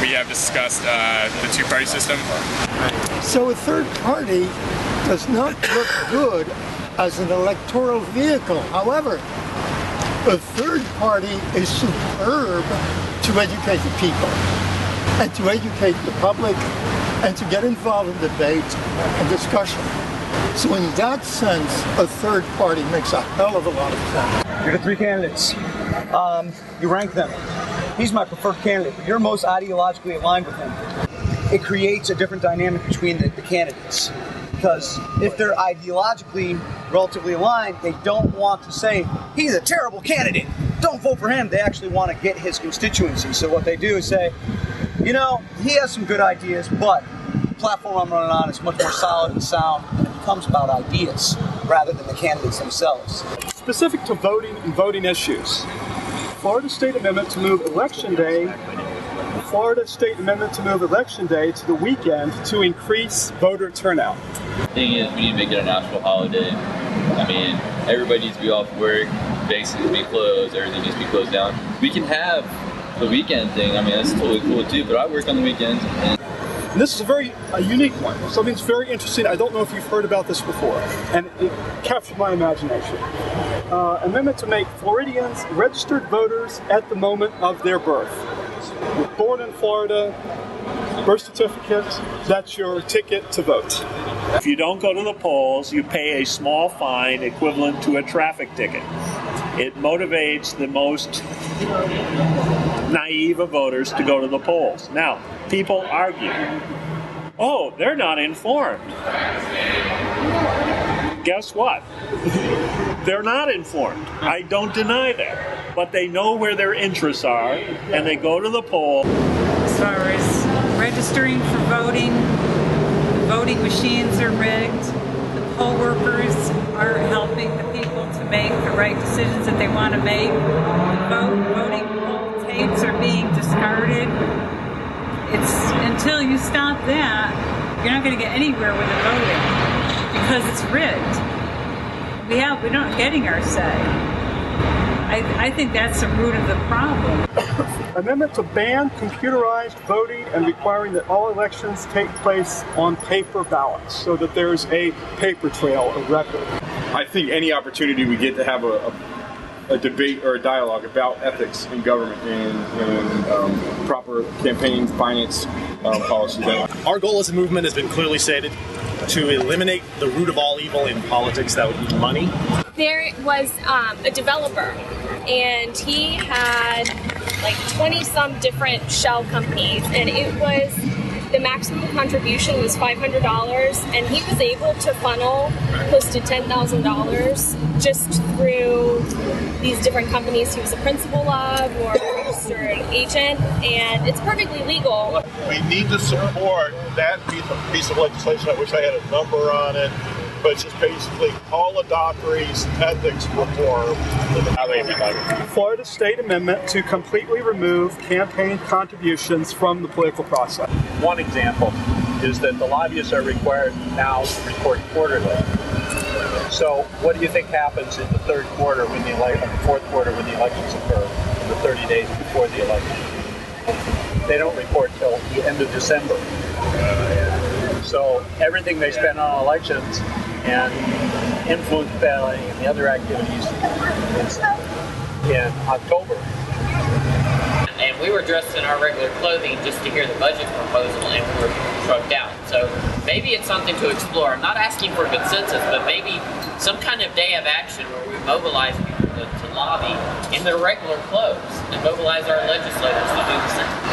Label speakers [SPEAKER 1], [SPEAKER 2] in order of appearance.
[SPEAKER 1] we have discussed the two-party system.
[SPEAKER 2] So a third party does not look good as an electoral vehicle. However, a third party is superb to educate the people and to educate the public and to get involved in debate and discussion. So in that sense, a third party makes a hell of a lot of sense.
[SPEAKER 3] You're the three candidates. You rank them. He's my preferred candidate, but you're most ideologically aligned with him. It creates a different dynamic between the candidates. Because if they're ideologically relatively aligned, they don't want to say, he's a terrible candidate, don't vote for him. They actually want to get his constituency. So what they do is say, you know, he has some good ideas, but the platform I'm running on is much more solid and sound, and it becomes about ideas rather than the candidates themselves.
[SPEAKER 4] Specific to voting and voting issues, Florida State Amendment to move Election Day to the weekend to increase voter turnout.
[SPEAKER 5] The thing is, we need to make it a national holiday. I mean, everybody needs to be off work, banks need to be closed, everything needs to be closed down. We can have the weekend thing, I mean, that's totally cool too, but I work on the weekends.
[SPEAKER 4] And this is a very unique one. Something's very interesting. I don't know if you've heard about this before, and it captured my imagination. Amendment to make Floridians registered voters at the moment of their birth. You're born in Florida, birth certificate, that's your ticket to vote.
[SPEAKER 6] If you don't go to the polls, you pay a small fine equivalent to a traffic ticket. It motivates the most naive of voters to go to the polls. Now, people argue, oh, they're not informed. Guess what? They're not informed. I don't deny that. But they know where their interests are, and they go to the poll.
[SPEAKER 7] As far as registering for voting, the voting machines are rigged. The poll workers are helping the people to make the right decisions that they want to make. Voting poll tapes are being discarded. It's until you stop that, you're not going to get anywhere with the voting because it's rigged. We're not getting our say. I think that's the root of the problem.
[SPEAKER 4] Amendment to ban computerized voting and requiring that all elections take place on paper ballots so that there's a paper trail, a record.
[SPEAKER 8] I think any opportunity we get to have a debate or a dialogue about ethics in government and proper campaign finance policy.
[SPEAKER 9] Our goal as a movement has been clearly stated: to eliminate the root of all evil in politics, that would be money.
[SPEAKER 10] There was a developer, and he had like 20-some different shell companies, and it was, the maximum contribution was $500, and he was able to funnel close to $10,000 just through these different companies he was a principal of or a registered agent, and it's perfectly legal.
[SPEAKER 11] We need to support that piece of legislation. I wish I had a number on it, but it's just basically all adulteries, ethics reform.
[SPEAKER 4] Florida State Amendment to completely remove campaign contributions from the political process.
[SPEAKER 12] One example is that the lobbyists are required now to report quarterly. So what do you think happens in the third quarter when the fourth quarter when the elections occur, in the 30 days before the election? They don't report till the end of December. So everything they spend on elections and influence peddling and the other activities is in October.
[SPEAKER 13] And we were dressed in our regular clothing just to hear the budget proposal, and we were trucked out. So maybe it's something to explore. I'm not asking for consensus, but maybe some kind of day of action where we mobilize people to lobby in their regular clothes and mobilize our legislators to do the same.